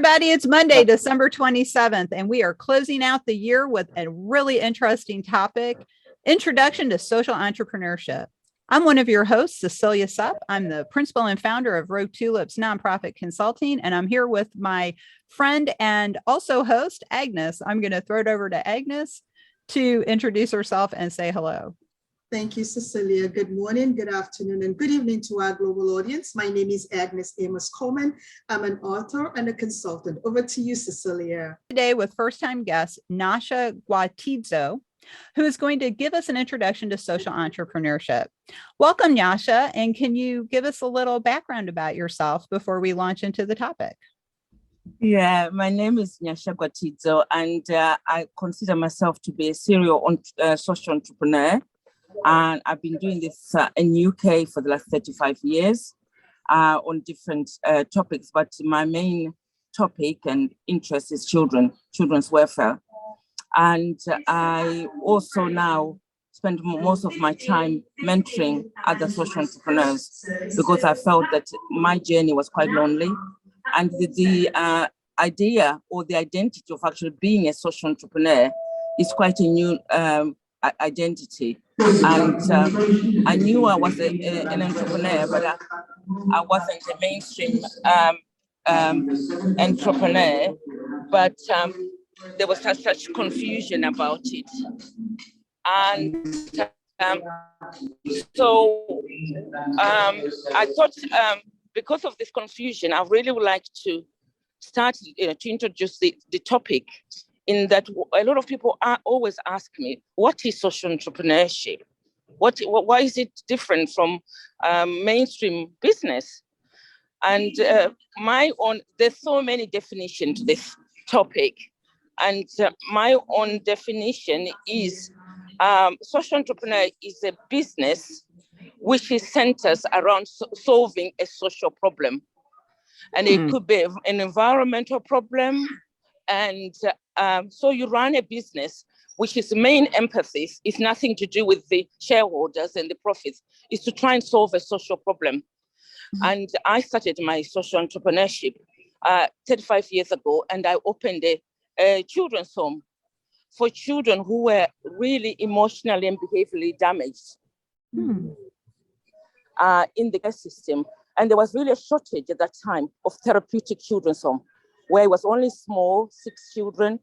everybody. It's Monday, December 27th, and we are closing out the year with a really interesting topic, Introduction to Social Entrepreneurship. I'm one of your hosts, Cecilia Supp. I'm the principal and founder of Rogue Tulips Nonprofit Consulting, and I'm here with my friend and also host, Agnes. I'm going to throw it over to Agnes to introduce herself and say hello. Thank you, Cecilia. Good morning, good afternoon, and good evening to our global audience. My name is Agnes Amos Coleman. I'm an author and a consultant. Over to you, Cecilia. Today with first-time guest, Nyasha Gwatidzo, who is going to give us an introduction to social entrepreneurship. Welcome, Nyasha, and can you give us a little background about yourself before we launch into the topic? Yeah, my name is Nyasha Gwatidzo, and I consider myself to be a serial social entrepreneur. And I've been doing this in UK for the last 35 years on different topics, but my main topic and interest is children's welfare. And I also now spend most of my time mentoring other social entrepreneurs because I felt that my journey was quite lonely. And the idea or the identity of actually being a social entrepreneur is quite a new identity. And I knew I was an entrepreneur, but I wasn't a mainstream entrepreneur. But there was such confusion about it. And so I thought because of this confusion, I really would like to start to introduce the topic, in that a lot of people always ask me, what is social entrepreneurship? Why is it different from mainstream business? And there's so many definitions to this topic. And my own definition is social entrepreneur is a business which is centers around solving a social problem. And it could be an environmental problem. And so you run a business which is main emphasis is nothing to do with the shareholders and the profits, is to try and solve a social problem. And I started my social entrepreneurship 35 years ago, and I opened a children's home for children who were really emotionally and behaviorally damaged in the care system. And there was really a shortage at that time of therapeutic children's home, where it was only small, 6 children,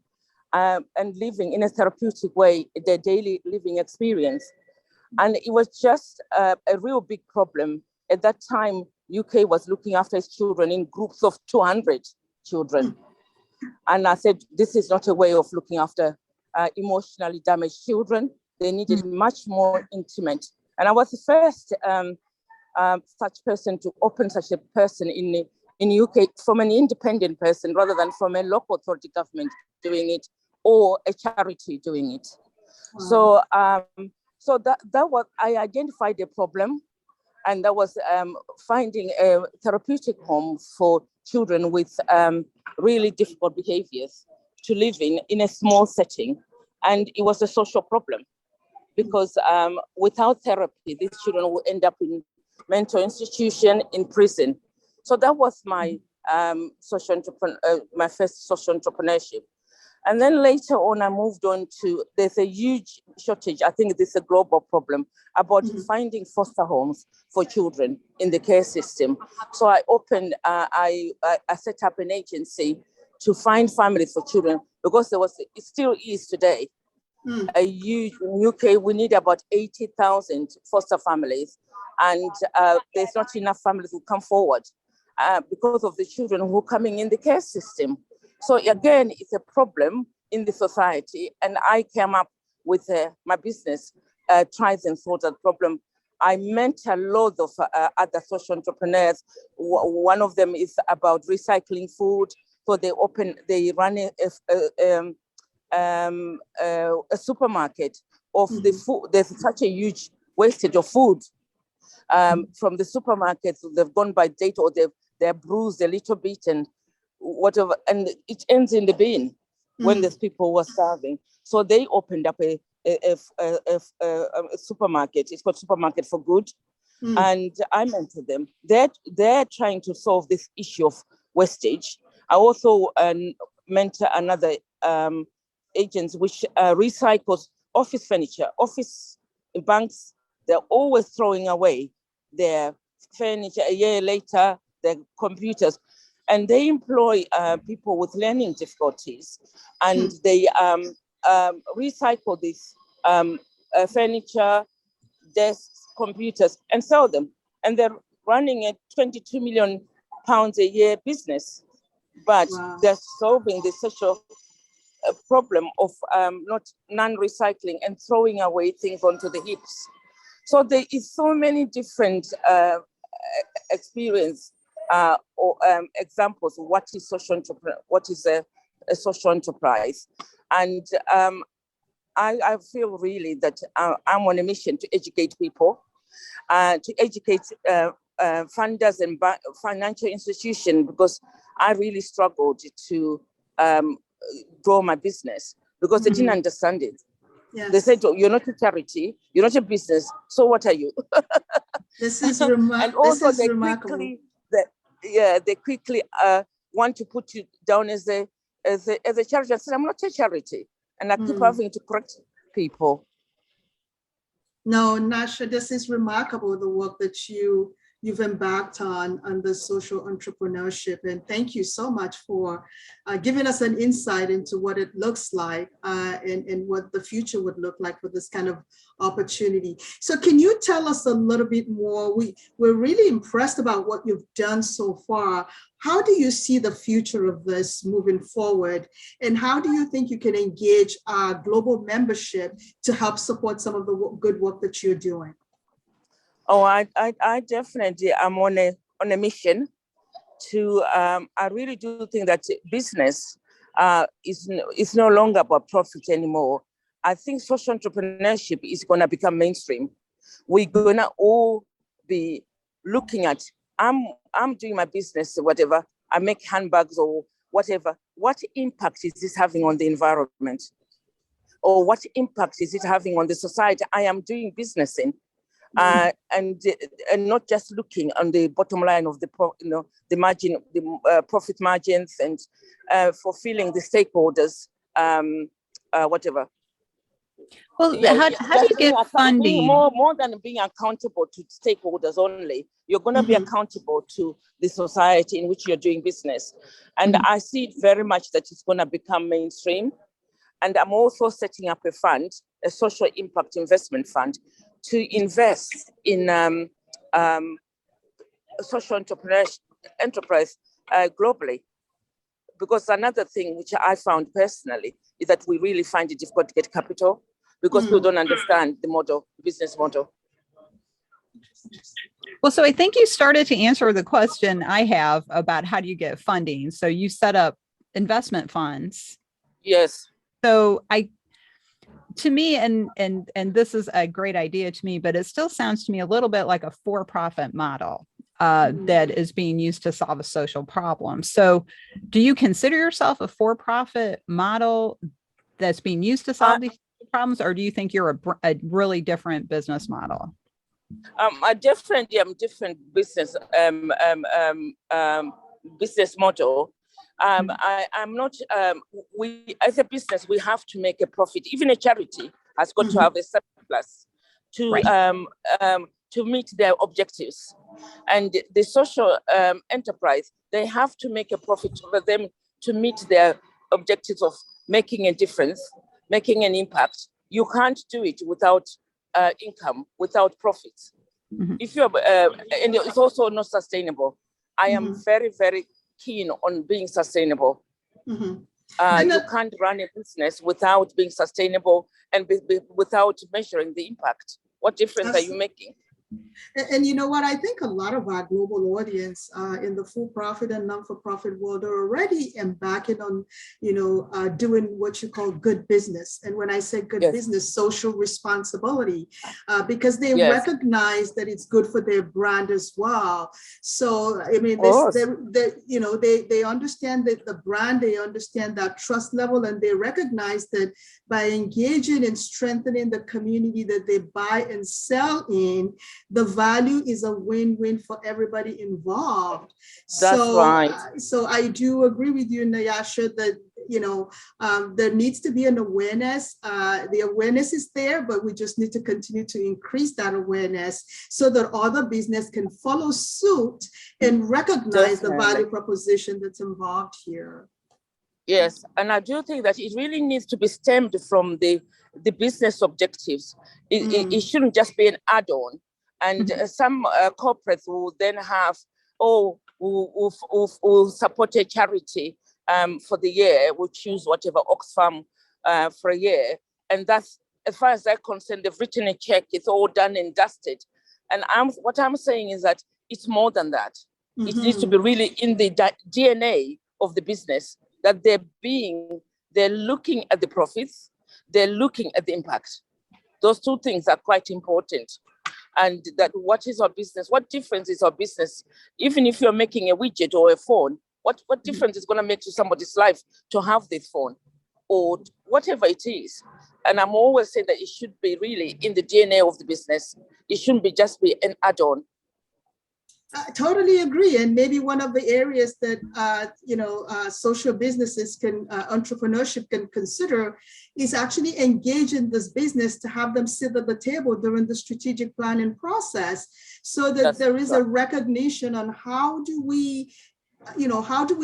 and living in a therapeutic way, their daily living experience. And it was just a real big problem. At that time, UK was looking after its children in groups of 200 children. And I said, this is not a way of looking after emotionally damaged children. They needed much more intimate. And I was the first such person to open such a person in UK from an independent person rather than from a local authority government doing it or a charity doing it. Wow. So that was, I identified a problem, and that was finding a therapeutic home for children with really difficult behaviors to live in a small setting. And it was a social problem because without therapy, these children will end up in mental institution, in prison. So that was my my first social entrepreneurship. And then later on, I moved on to, there's a huge shortage, I think this is a global problem, about finding foster homes for children in the care system. So I opened, I set up an agency to find families for children, because it still is today, a huge, in UK, we need about 80,000 foster families. And there's not enough families who come forward because of the children who are coming in the care system. So again, it's a problem in the society. And I came up with my business, tries and solve that problem. I mentor loads of other social entrepreneurs. One of them is about recycling food. So they run a supermarket of the food. There's such a huge wastage of food from the supermarkets. They've gone by date, or they're bruised a little bit and whatever, and it ends in the bin when there's people who are starving. So they opened up a supermarket. It's called Supermarket for Good, and I mentor them. They're trying to solve this issue of wastage, I also mentor another agents which recycles office furniture. Office banks, they're always throwing away their furniture a year later, their computers, and they employ people with learning difficulties, and they recycle this furniture, desks, computers, and sell them. And they're running a £22 million a year business, but Wow. they're solving the social problem of not non-recycling and throwing away things onto the heaps. So there is so many different experience or examples of what is social entrepreneur, what is a social enterprise, and I feel really that I'm on a mission to educate people, to educate funders and financial institutions, because I really struggled to grow my business because they didn't understand it. Yes. They said, oh, you're not a charity, you're not a business, so what are you? This is and also this is remarkable. They quickly want to put you down as a charity. I said, I'm not a charity. And I keep having to correct people. No, Nyasha, this is remarkable, the work that you've embarked on the social entrepreneurship. And thank you so much for giving us an insight into what it looks like and what the future would look like for this kind of opportunity. So can you tell us a little bit more? We're really impressed about what you've done so far. How do you see the future of this moving forward? And how do you think you can engage our global membership to help support some of the good work that you're doing? Oh, I definitely am on a mission to. I really do think that business is no longer about profit anymore. I think social entrepreneurship is going to become mainstream. We're going to all be looking at. I'm doing my business, whatever. I make handbags or whatever. What impact is this having on the environment? Or what impact is it having on the society I am doing business in? And not just looking on the bottom line of the margin, the profit margins, and fulfilling the stakeholders, whatever. Well, how do you get funding? More than being accountable to stakeholders only, you're going to be accountable to the society in which you're doing business. And I see it very much that it's going to become mainstream. And I'm also setting up a fund, a social impact investment fund, to invest in social enterprise globally. Because another thing which I found personally is that we really find it difficult to get capital because people don't understand the business model. Well, so I think you started to answer the question I have about how do you get funding. So you set up investment funds. Yes. So to me, and this is a great idea to me, but it still sounds to me a little bit like a for-profit model that is being used to solve a social problem. So do you consider yourself a for-profit model that's being used to solve these problems, or do you think you're a really different business model? I definitely am different business business model. I'm not. We as a business, we have to make a profit. Even a charity has got to have a surplus to meet their objectives, and the social enterprise, they have to make a profit for them to meet their objectives of making a difference, making an impact. You can't do it without income, without profits. If you're, and it's also not sustainable. I am very, very keen on being sustainable. You can't run a business without being sustainable and without measuring the impact. What difference are you making? And you know what, I think a lot of our global audience in the for-profit and non-for-profit world are already embarking on, doing what you call good business. And when I say good business, social responsibility, because they recognize that it's good for their brand as well. So, I mean, they understand that the brand, they understand that trust level, and they recognize that by engaging and strengthening the community that they buy and sell in, the value is a win-win for everybody involved. That's right. So I do agree with you, Nyasha, that there needs to be an awareness. The awareness is there, but we just need to continue to increase that awareness so that other business can follow suit and recognize the value proposition that's involved here. Yes, and I do think that it really needs to be stemmed from the business objectives. It shouldn't just be an add-on. And some corporates will then have, we'll support a charity for the year. We'll choose whatever Oxfam for a year. And that's, as far as they're concerned, they've written a check. It's all done and dusted. And what I'm saying is that it's more than that. It needs to be really in the DNA of the business, that they're looking at the profits, they're looking at the impact. Those two things are quite important. And that what is our business? What difference is our business? Even if you're making a widget or a phone, what difference is going to make to somebody's life to have this phone or whatever it is? And I'm always saying that it should be really in the DNA of the business. It shouldn't just be an add-on. I totally agree. And maybe one of the areas that, social businesses entrepreneurship can consider is actually engage in this business to have them sit at the table during the strategic planning process, so that there is a recognition on how do we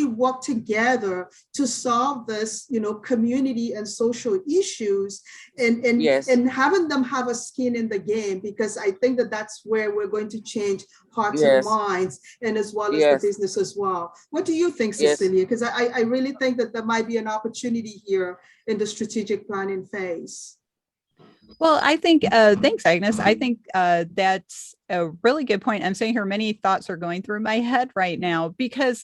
work together to solve this, community and social issues, and having them have a skin in the game, because I think that that's where we're going to change hearts and minds, and as well as the business as well. What do you think, Cecilia? Because I really think that there might be an opportunity here in the strategic planning phase. Well, I think, thanks, Agnes. I think that's a really good point. I'm saying here, many thoughts are going through my head right now, because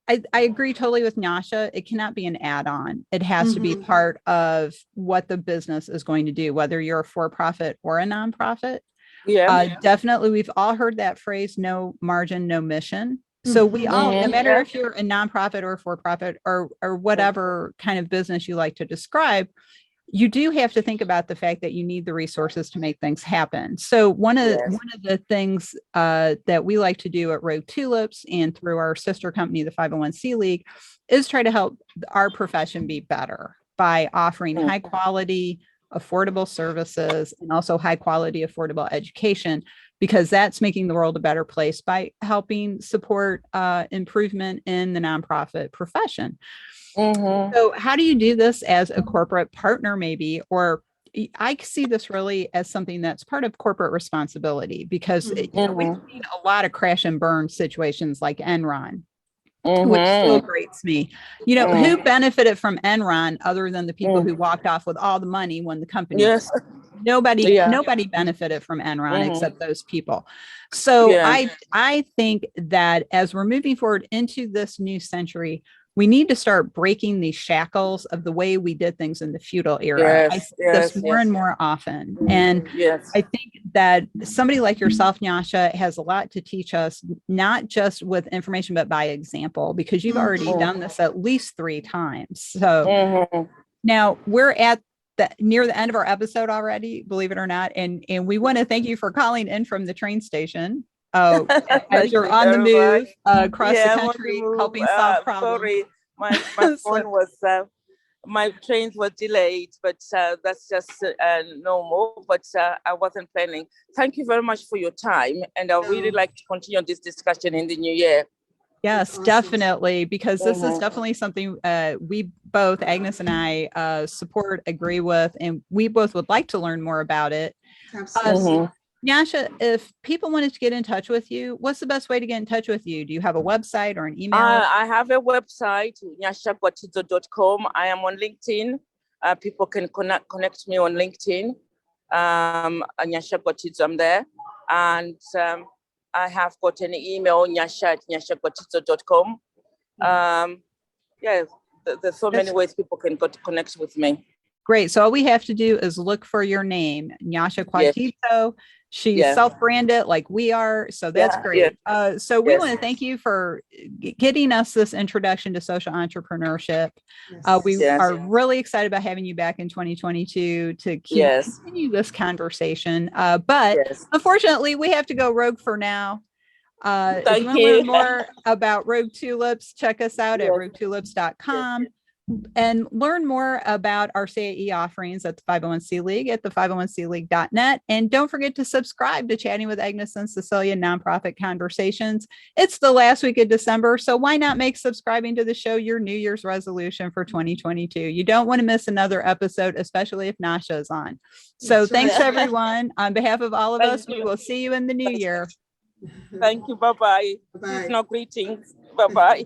I agree totally with Nyasha. It cannot be an add-on. It has to be part of what the business is going to do, whether you're a for-profit or a nonprofit. Definitely, we've all heard that phrase, no margin, no mission. So we all, no matter if you're a nonprofit or a for-profit or whatever kind of business you like to describe, you do have to think about the fact that you need the resources to make things happen. So one of the things that we like to do at Rogue Tulips and through our sister company, the 501c League, is try to help our profession be better by offering high quality, affordable services, and also high quality, affordable education, because that's making the world a better place by helping support improvement in the nonprofit profession. So how do you do this as a corporate partner, maybe? Or I see this really as something that's part of corporate responsibility, because we've seen a lot of crash and burn situations like Enron, which still grates me. Who benefited from Enron other than the people who walked off with all the money when the company nobody benefited from Enron except those people. So I think that as we're moving forward into this new century, we need to start breaking these shackles of the way we did things in the feudal era. I see this more and more often. And I think that somebody like yourself, Nyasha, has a lot to teach us, not just with information, but by example, because you've already done this at least 3 times. So now we're at near the end of our episode already, believe it or not. And we want to thank you for calling in from the train station. As you're on the move across the country, helping solve problems. Sorry, my phone was, my trains were delayed, but that's just normal, but I wasn't planning. Thank you very much for your time. And I really like to continue this discussion in the new year. Yes, definitely, because this is definitely something we both, Agnes and I, support, agree with, and we both would like to learn more about it. Absolutely. Nyasha, if people wanted to get in touch with you, what's the best way to get in touch with you? Do you have a website or an email? I have a website, nyashagwatidzo.com. I am on LinkedIn. People can connect me on LinkedIn. Nyasha Gwatidzo, I'm there. And I have got an email, nyasha@nyashagwatidzo.com. There's so many ways people can connect with me. Great. So all we have to do is look for your name, Nyasha Gwatidzo. She's self-branded like we are. So that's great. So we want to thank you for getting us this introduction to social entrepreneurship. We are really excited about having you back in 2022 to continue this conversation. But unfortunately, we have to go rogue for now. If you want to learn more about Rogue Tulips, check us out at roguetulips.com. And learn more about our CAE offerings at the 501c League at the 501cleague.net. And don't forget to subscribe to Chatting with Agnes and Cecilia Nonprofit Conversations. It's the last week of December, so why not make subscribing to the show your New Year's resolution for 2022? You don't want to miss another episode, especially if Nyasha is on. So thanks, everyone. On behalf of all of us, we will see you in the new year. Thank you. Bye-bye. Bye. No greetings. Bye-bye.